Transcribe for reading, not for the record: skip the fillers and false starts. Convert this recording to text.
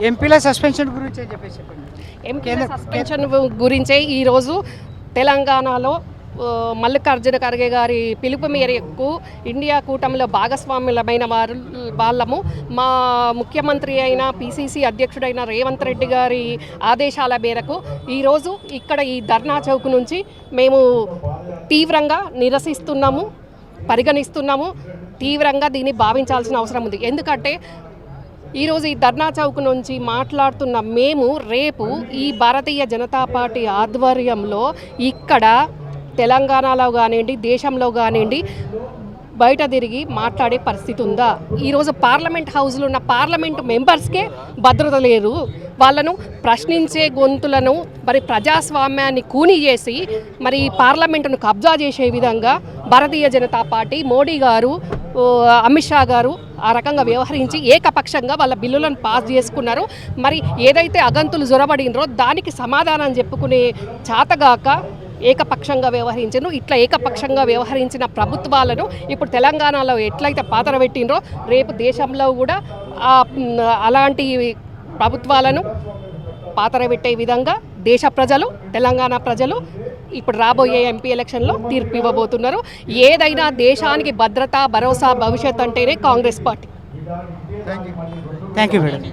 ఎంపీల సస్పెన్షన్ గురించి చెప్పేసి చెప్పండి. ఎంపీల సస్పెన్షన్ గురించే ఈరోజు తెలంగాణలో మల్లికార్జున ఖర్గే గారి పిలుపు మేరకు ఇండియా కూటమిలో భాగస్వాములమైన వాళ్ళము మా ముఖ్యమంత్రి అయిన పిసిసి అధ్యక్షుడైన రేవంత్ రెడ్డి గారి ఆదేశాల మేరకు ఈరోజు ఇక్కడ ఈ ధర్నా చౌక్ నుంచి మేము తీవ్రంగా నిరసిస్తున్నాము, పరిగణిస్తున్నాము, తీవ్రంగా దీన్ని భావించాల్సిన అవసరం ఉంది. ఎందుకంటే ఈరోజు ఈ ధర్నా చౌక్ నుంచి మాట్లాడుతున్న మేము రేపు ఈ భారతీయ జనతా పార్టీ ఆధ్వర్యంలో ఇక్కడ తెలంగాణలో కానివ్వండి, దేశంలో కానివ్వండి బయట తిరిగి మాట్లాడే పరిస్థితి ఉందా? ఈరోజు పార్లమెంట్ హౌస్లో ఉన్న పార్లమెంట్ మెంబర్స్కే భద్రత లేదు. వాళ్ళను ప్రశ్నించే గొంతులను మరి ప్రజాస్వామ్యాన్ని కూని చేసి మరి పార్లమెంటును కబ్జా చేసే విధంగా భారతీయ జనతా పార్టీ మోడీ గారు, అమిత్ షా గారు ఆ రకంగా వ్యవహరించి ఏకపక్షంగా వాళ్ళ బిల్లులను పాస్ చేసుకున్నారు. మరి ఏదైతే అగంతులు జొరబడినరో దానికి సమాధానం చెప్పుకునే చాతగాక ఏకపక్షంగా వ్యవహరించారు. ఇట్లా ఏకపక్షంగా వ్యవహరించిన ప్రభుత్వాలను ఇప్పుడు తెలంగాణలో ఎట్లయితే పాతర పెట్టినరో రేపు దేశంలో కూడా అలాంటి ప్రభుత్వాలను పాతర పెట్టే విధంగా దేశ ప్రజలు, తెలంగాణ ప్రజలు ఇప్పుడు రాబోయే ఎంపీ ఎలక్షన్లో తీర్పు ఇవ్వబోతున్నారు. ఏదైనా దేశానికి భద్రత, భరోసా, భవిష్యత్ అంటేనే Congress party. Thank you madam.